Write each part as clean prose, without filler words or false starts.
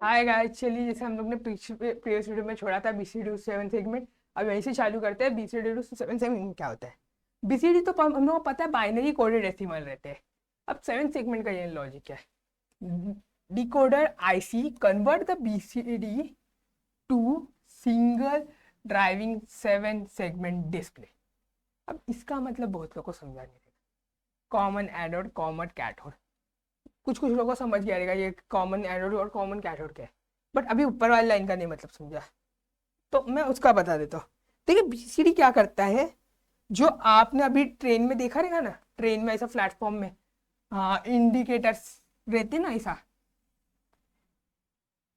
Hi guys, चलिए जैसे हम लोग ने प्रीवियस वीडियो में छोड़ा था बीसीडी टू सेवन सेगमेंट। अब वहीं से चालू करते हैं। बीसीडी टू सेवन सेगमेंट क्या होता है? बीसीडी तो हम लोगों को पता है, बाइनरी कोडेड डेसिमल रहते हैं। अब सेवन सेगमेंट का ये लॉजिक है। Decoder IC convert the BCD to single driving seven segment display. अब इसका मतलब बहुत लोगों को समझा नहीं रहेगा। कॉमन एनोड कॉमन कैथोड, कुछ कुछ लोगों को समझ गया रहेगा ये कॉमन एनोड और कॉमन कैथोड क्या है। बट अभी ऊपर वाली लाइन का नहीं मतलब समझा, तो मैं उसका बता देता हूँ। देखिए बीसीडी क्या करता है, जो आपने अभी ट्रेन में देखा रहेगा ना, ट्रेन में ऐसा प्लेटफॉर्म में, हाँ, इंडिकेटर्स रहते ना ऐसा,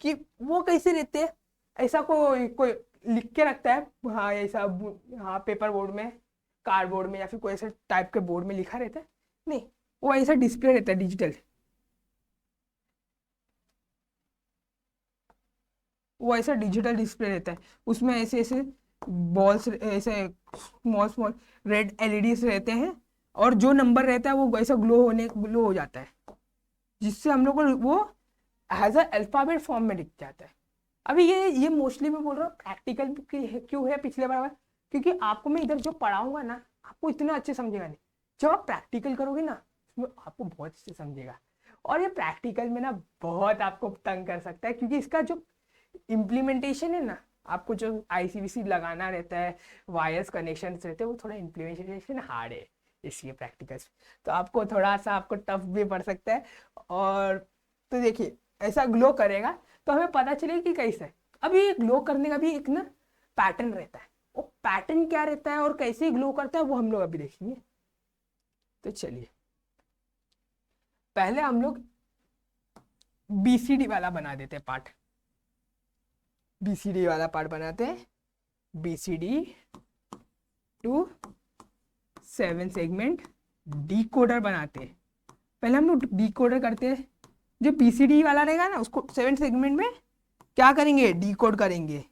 कि वो कैसे रहते हैं, ऐसा कोई कोई लिख के रखता है, हाँ ऐसा, हाँ पेपर बोर्ड में, कार्डबोर्ड में, या फिर कोई ऐसे टाइप के बोर्ड में लिखा रहता है। नहीं, वो ऐसा डिस्प्ले रहता है डिजिटल। वो ऐसा डिजिटल डिस्प्ले रहता है, उसमें ऐसे ऐसे बॉल्स, ऐसे स्मॉल स्मॉल रेड एलईडीज रहते हैं, और जो नंबर रहता है वो ऐसा ग्लो हो जाता है, जिससे हम लोग को वो एज अ अल्फाबेट फॉर्म में दिख जाता है। अभी ये मोस्टली मैं बोल रहा हूँ प्रैक्टिकल क्यों है पिछले बार, क्योंकि आपको मैं इधर जो पढ़ाऊंगा ना, आपको इतना अच्छे समझेगा नहीं। जब आप प्रैक्टिकल करोगे ना, उसमें आपको बहुत अच्छे समझेगा। और ये प्रैक्टिकल में ना बहुत आपको तंग कर सकता है, क्योंकि इसका जो इम्प्लीमेंटेशन है ना, आपको जो आईसीवीसी लगाना रहता है, वायर्स कनेक्शन रहते हैं, वो थोड़ा इम्प्लीमेंटेशन हार्ड है इसलिए प्रैक्टिकल्स, तो आपको थोड़ा सा आपको टफ भी पड़ सकता है। और तो देखिए, ऐसा ग्लो करेगा तो हमें पता चलेगा कि कैसे है। अभी ग्लो करने का भी एक ना पैटर्न रहता है, वो पैटर्न क्या रहता है और कैसे ग्लो करता है वो हम लोग अभी देखेंगे। तो चलिए, पहले हम लोग बीसीडी वाला बना देते हैं पार्ट। बीसीडी वाला पार्ट बनाते हैं, BCD to seven segment decoder बनाते हैं। पहले हम लोग डिकोडर करते हैं। जो बीसीडी वाला रहेगा ना, उसको सेवन सेगमेंट में क्या करेंगे, डिकोड करेंगे।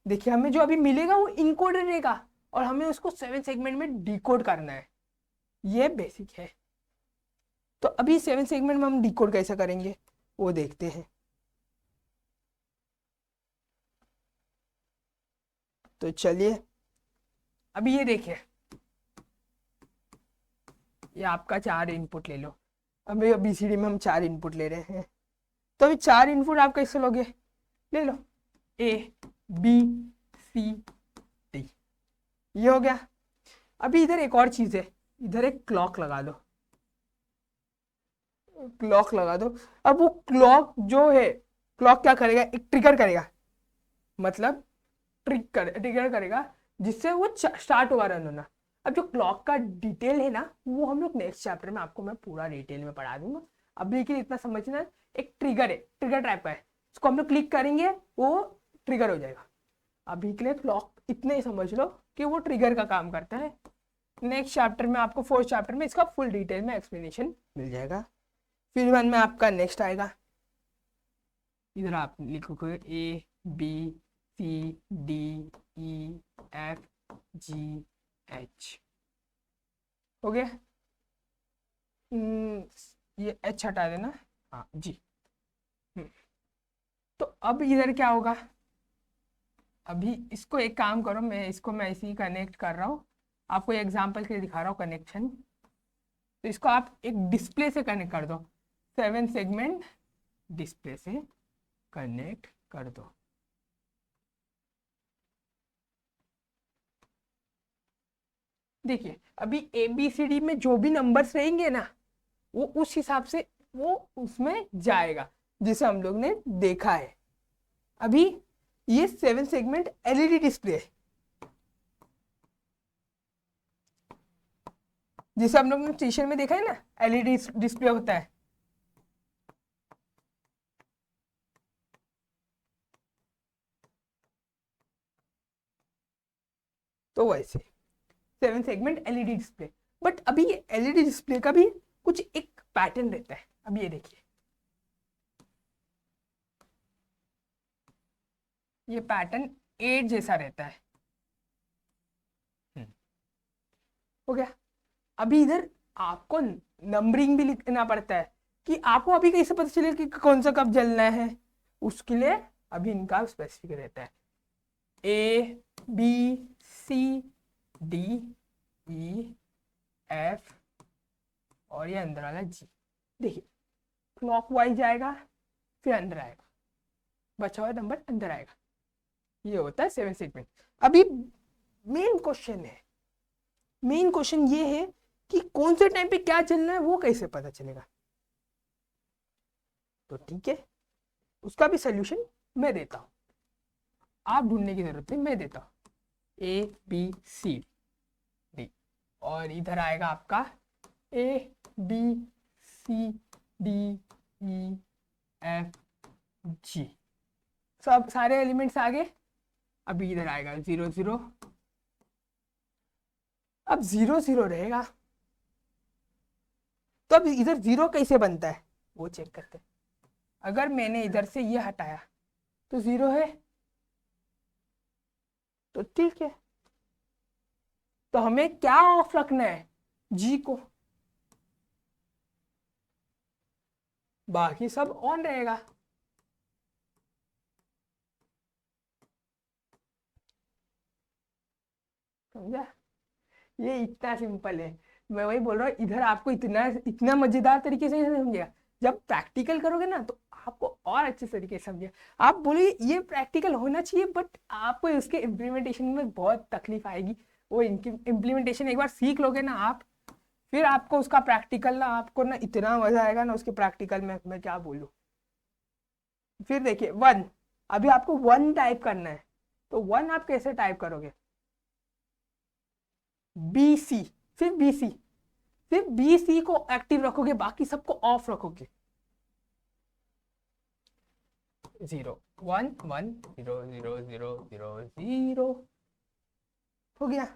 देखिए, हमें जो अभी मिलेगा वो इनकोडर रहेगा, और हमें उसको सेवन सेगमेंट में डिकोड करना है। ये बेसिक है। तो अभी सेवन सेगमेंट में हम डिकोड कैसे करेंगे वो देखते हैं। तो चलिए, अभी ये देखिए, ये आपका चार इनपुट ले लो। अभी बीसीडी में हम चार इनपुट ले रहे हैं, तो अभी चार इनपुट आप कैसे लोगे, ले लो, ए बी सी डी, ये हो गया। अभी इधर एक और चीज है, इधर एक क्लॉक लगा दो, क्लॉक लगा दो। अब वो क्लॉक जो है, क्लॉक क्या करेगा, एक ट्रिगर करेगा, मतलब ट्रिगर करेगा, जिससे वो स्टार्ट होगा रन होना। अब जो क्लॉक का डिटेल है ना, वो हम लोग नेक्स्ट चैप्टर में आपको मैं पूरा डिटेल में पढ़ा दूंगा। अभी के लिए इतना समझना, एक ट्रिगर है, ट्रिगर टाइप का है, उसको हम लोग क्लिक करेंगे, वो ट्रिगर हो जाएगा। अभी के लिए क्लॉक इतने ही समझ लो कि वो ट्रिगर का काम करता है। नेक्स्ट चैप्टर में आपको, फोर्थ चैप्टर में, इसका फुल डिटेल में एक्सप्लेनेशन मिल जाएगा। फिर वन में आपका नेक्स्ट आएगा, इधर आप लिखोगे A B C D E F G H, हो गया। ये एच हटा देना, हाँ जी। हम्म, तो अब इधर क्या होगा, अभी इसको एक काम करो, मैं ऐसे ही कनेक्ट कर रहा हूँ, आपको एग्जांपल के लिए दिखा रहा हूँ कनेक्शन। तो इसको आप एक डिस्प्ले से कनेक्ट कर दो, सेवन सेगमेंट डिस्प्ले से कनेक्ट कर दो। देखिए, अभी ए बी सी डी में जो भी नंबर्स रहेंगे ना, वो उस हिसाब से वो उसमें जाएगा, जिसे हम लोग ने देखा है। अभी ये सेवन सेगमेंट एलईडी डिस्प्ले है, जिसे हम लोग ने स्टेशन में देखा है ना, एलईडी डिस्प्ले होता है। तो वैसे seven segment LED display. But अभी ये एलईडी डिस्प्ले का भी कुछ एक पैटर्न रहता है। अब ये देखिए, ये पैटर्न एट जैसा रहता है। हम्म, हो गया। अभी इधर आपको नंबरिंग भी लिखना पड़ता है, कि आपको अभी कैसे पता चलेगा कि कौन सा कप जलना है, उसके लिए अभी इनका स्पेसिफिक रहता है A B C D E F और ये अंदर वाला G। देखिए क्लॉकवाइज आएगा फिर अंदर आएगा, बचा हुआ नंबर अंदर आएगा, ये होता है 7 सेगमेंट। अभी मेन क्वेश्चन है, मेन क्वेश्चन ये है कि कौन से टाइम पे क्या चलना है वो कैसे पता चलेगा। तो ठीक है, उसका भी सोल्यूशन मैं देता हूं, आप ढूंढने की जरूरत नहीं, मैं देता हूं A B C D और इधर आएगा आपका A B C D E F G, सब सारे एलिमेंट्स आ गए। अभी इधर आएगा 0 0, अब 0 0 रहेगा, तो अब इधर 0 कैसे बनता है वो चेक करते हैं। अगर मैंने इधर से ये हटाया तो 0 है, तो ठीक है, तो हमें क्या ऑफ रखना है, G को, बाकी सब ऑन रहेगा। समझा, ये इतना सिंपल है। मैं वही बोल रहा हूँ, इधर आपको इतना इतना मजेदार तरीके से नहीं समझेगा, जब प्रैक्टिकल करोगे ना तो आपको और अच्छे तरीके से समझेगा। आप बोलिए ये प्रैक्टिकल होना चाहिए, बट आपको इसके इम्प्लीमेंटेशन में बहुत तकलीफ आएगी। वो इनकी इम्प्लीमेंटेशन एक बार सीख लोगे ना आप, फिर आपको उसका प्रैक्टिकल ना, आपको ना इतना मजा आएगा ना उसके प्रैक्टिकल में, मैं क्या बोलूँ। फिर देखिए 1, अभी आपको 1 टाइप करना है, तो 1 आप कैसे टाइप करोगे, BC, फिर BC, फिर BC को एक्टिव रखोगे, बाकी सबको ऑफ रखोगे। 0 1 1 0 0 0 0 0 हो गया,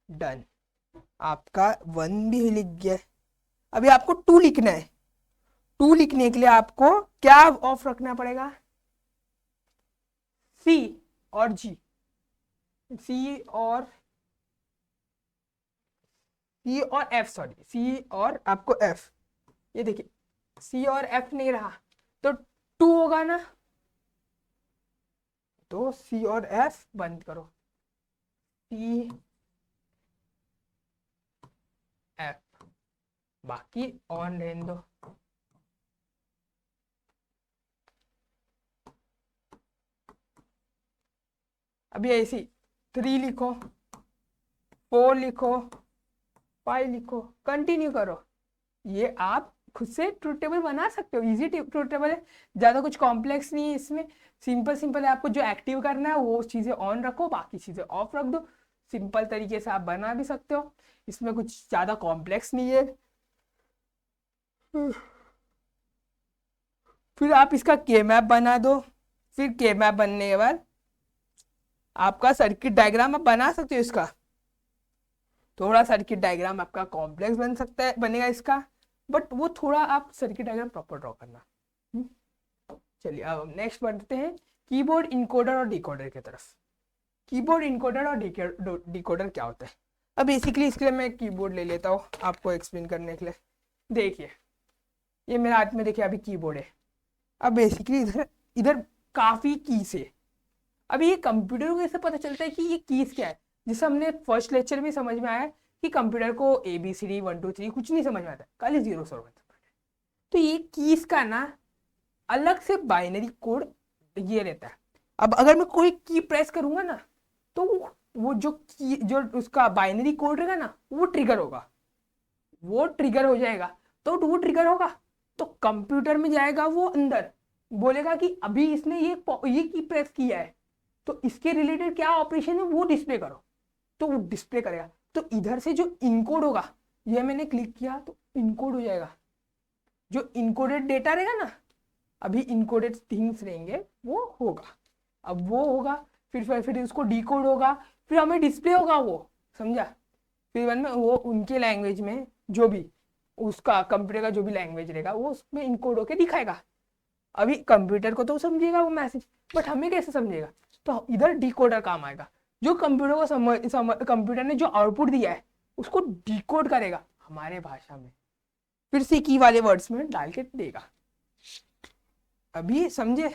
डन। आपका 1 भी लिख गया। अभी आपको 2 लिखना है, 2 लिखने के लिए आपको क्या ऑफ रखना पड़ेगा, C और G, C और F, सॉरी C और आपको F। ये देखिए C और F नहीं रहा तो 2 होगा ना, तो C और F बंद करो, C F, बाकी ऑन रहने दो। अभी ऐसी 3 लिखो, 4 लिखो, 5 लिखो, कंटिन्यू करो। ये आप खुद से ट्रूथ टेबल बना सकते हो, इजी ट्रूथ टेबल है, ज़्यादा कुछ कॉम्प्लेक्स नहीं है इसमें, सिंपल सिंपल है। आपको जो एक्टिव करना है वो चीज़ें ऑन रखो, बाकी चीज़ें ऑफ रख दो, सिंपल तरीके से आप बना भी सकते हो, इसमें कुछ ज़्यादा कॉम्प्लेक्स नहीं है। फिर आप इसका के मैप बना दो, फिर के मैप बनने के बाद आपका सर्किट डायग्राम आप बना सकते हो इसका, थोड़ा सर्किट डायग्राम आपका कॉम्प्लेक्स बन सकता है, बनेगा इसका, बट वो थोड़ा आप सर्किट डायग्राम प्रॉपर ड्रॉ करना। चलिए अब नेक्स्ट बढ़ते हैं कीबोर्ड इनकोडर और डिकोडर की तरफ। कीबोर्ड इनकोडर और डिकोडर क्या होता है। अब बेसिकली इसके लिए मैं कीबोर्ड ले लेता हूँ आपको एक्सप्लेन करने के लिए। देखिए ये मेरे हाथ में, देखिए अभी कीबोर्ड है। अब बेसिकली इधर इधर काफ़ी कीज है। अभी ये कंप्यूटर को कैसे पता चलता है कि ये कीज क्या है, जिसे हमने फर्स्ट लेक्चर में समझ में आया कि कंप्यूटर को ABCD 1 2 3 कुछ नहीं समझ में आता, खाली 0 और 1। तो ये कीज का ना अलग से बाइनरी कोड ये रहता है। अब अगर मैं कोई की प्रेस करूंगा ना तो वो जो उसका बाइनरी कोड रहेगा ना वो ट्रिगर होगा, वो ट्रिगर हो जाएगा। तो वो ट्रिगर होगा तो कंप्यूटर में जाएगा, वो अंदर बोलेगा कि अभी इसने ये की प्रेस किया है, तो इसके रिलेटेड क्या ऑपरेशन है वो डिस्प्ले करो, तो वो डिस्प्ले करेगा। तो इधर से जो इनकोड होगा, ये मैंने क्लिक किया तो इनकोड हो जाएगा, जो इनकोडेड डेटा रहेगा ना, अभी इनकोडेड थिंग्स रहेंगे वो होगा। अब वो होगा फिर उसको डिकोड होगा, फिर हमें डिस्प्ले होगा वो, समझा। फिर बाद में वो उनके लैंग्वेज में जो भी उसका कंप्यूटर का जो भी लैंग्वेज रहेगा वो उसमें इनकोड होके दिखाएगा। अभी कंप्यूटर को तो समझेगा वो मैसेज, बट हमें कैसे समझेगा, तो इधर डिकोडर काम आएगा, जो कंप्यूटर को कंप्यूटर ने जो आउटपुट दिया है उसको डिकोड करेगा हमारे भाषा में, फिर से की वाले वर्ड्स में डाल के देगा। अभी समझे?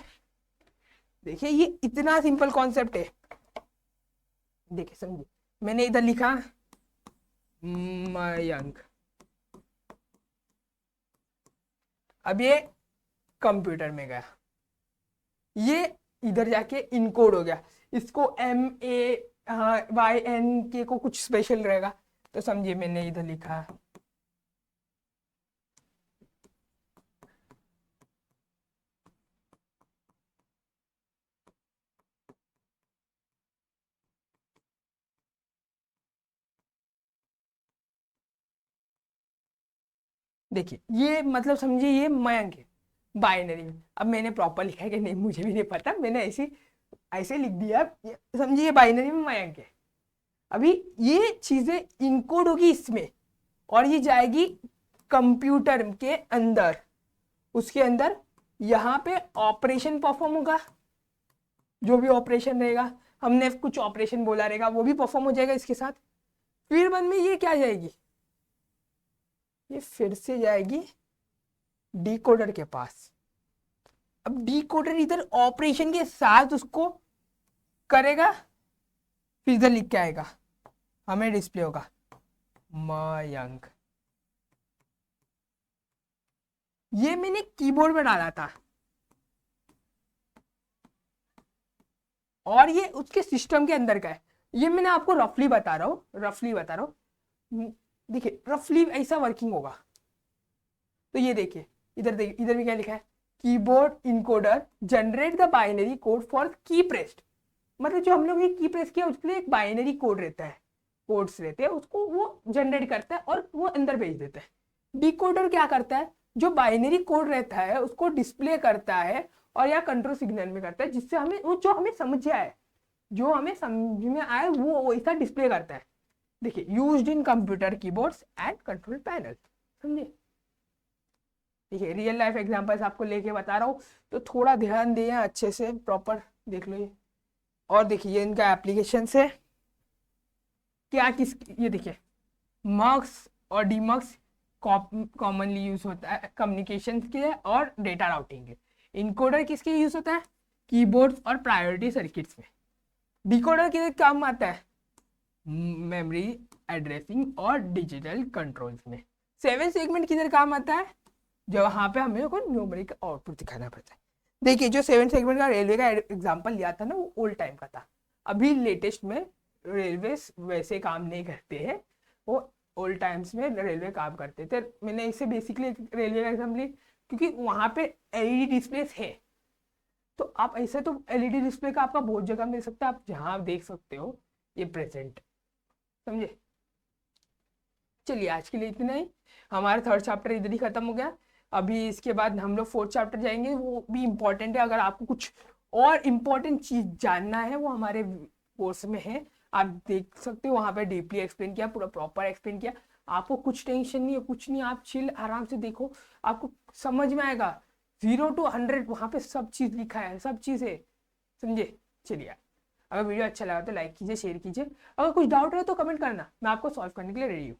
देखिए ये इतना सिंपल कॉन्सेप्ट है। देखिए समझिए, मैंने इधर लिखा मयंक, अब ये कंप्यूटर में गया, ये इधर जाके इनकोड हो गया। इसको MAYNK को कुछ स्पेशल रहेगा, तो समझिए मैंने इधर लिखा देखिए ये मतलब समझिए ये मयंक है बाइनरी में। अब मैंने प्रॉपर लिखा है कि नहीं मुझे भी नहीं पता, मैंने ऐसे ऐसे लिख दिया। समझिए ये बाइनरी में मयंक है। अभी ये चीजें इनकोड होगी इसमें और ये जाएगी कंप्यूटर के अंदर। उसके अंदर यहाँ पे ऑपरेशन परफॉर्म होगा, जो भी ऑपरेशन रहेगा, हमने कुछ ऑपरेशन बोला रहेगा वो भी परफॉर्म हो जाएगा इसके साथ। फिर बाद में ये क्या जाएगी, ये फिर से जाएगी डिकोडर के पास। अब डिकोडर इधर ऑपरेशन के साथ उसको करेगा, फिर इधर लिख के आएगा, हमें डिस्प्ले होगा मयंक। ये मैंने कीबोर्ड में डाला था और ये उसके सिस्टम के अंदर का है। ये मैंने आपको रफली बता रहा हूँ, देखिए रफली ऐसा वर्किंग होगा। तो ये देखिए इधर भी क्या लिखा है, keyboard encoder generate the binary code for की प्रेस्ड। मतलब जो हम लोग ये की प्रेस किया उसके लिए एक बाइनरी कोड रहता है, कोड्स रहते हैं, उसको वो जनरेट करता है और वो अंदर भेज देता है। डिकोडर क्या करता है, जो बाइनरी कोड रहता है उसको डिस्प्ले करता है और या कंट्रोल सिग्नल में करता है, जिससे हमें वो जो हमें समझ आए, जो हमें समझ में आए वो वैसा डिस्प्ले करता है। देखिए used in computer keyboards and control panel. समझे? देखिए रियल लाइफ एग्जांपल्स आपको लेके बता रहा हूँ, तो थोड़ा ध्यान दें अच्छे से, प्रॉपर देख लो ये। और देखिए ये इनका एप्लीकेशन है क्या, किस ये देखिए मक्स और डीमक्स कॉमनली यूज होता है कम्युनिकेशन के और डेटा राउटिंग के। इनकोडर किसके यूज होता है, कीबोर्ड्स और प्रायोरिटी सर्किट्स में। डिकोडर किसके काम आता है, मेमोरी एड्रेसिंग और डिजिटल कंट्रोल्स में। 7 सेगमेंट किधर काम आता है, जब वहां पे हमें को न्यूमेरिक आउटपुट दिखाना पड़ता है। देखिए जो 7 सेगमेंट का रेलवे का एग्जांपल लिया था ना, वो ओल्ड टाइम का था। अभी लेटेस्ट में रेलवे वैसे काम नहीं करते हैं, वो ओल्ड टाइम्स में रेलवे काम करते थे। मैंने इसे बेसिकली रेलवे का एग्जाम्पल ली क्योंकि वहाँ पे एलईडी डिस्प्लेस है। तो आप ऐसे तो एलईडी डिस्प्ले का आपका बहुत जगह मिल सकता है, आप जहाँ आप देख सकते हो ये प्रेजेंट। समझे? चलिए आज के लिए इतना ही, हमारा 3rd चैप्टर इधर ही खत्म हो गया। अभी इसके बाद हम लोग 4th चैप्टर जाएंगे, वो भी इम्पोर्टेंट है। अगर आपको कुछ और इम्पोर्टेंट चीज जानना है वो हमारे कोर्स में है, आप देख सकते हो, वहां पे डीपली एक्सप्लेन किया, पूरा प्रॉपर एक्सप्लेन किया। आपको कुछ टेंशन नहीं है, कुछ नहीं, आप चिल आराम से देखो, आपको समझ में आएगा। 0 to 100 वहां पे सब चीज लिखा है, सब चीज है। समझे? चलिए अगर वीडियो अच्छा लगा तो लाइक कीजिए, शेयर कीजिए। अगर कुछ डाउट है तो कमेंट करना, मैं आपको सॉल्व करने के लिए रेडी हूँ।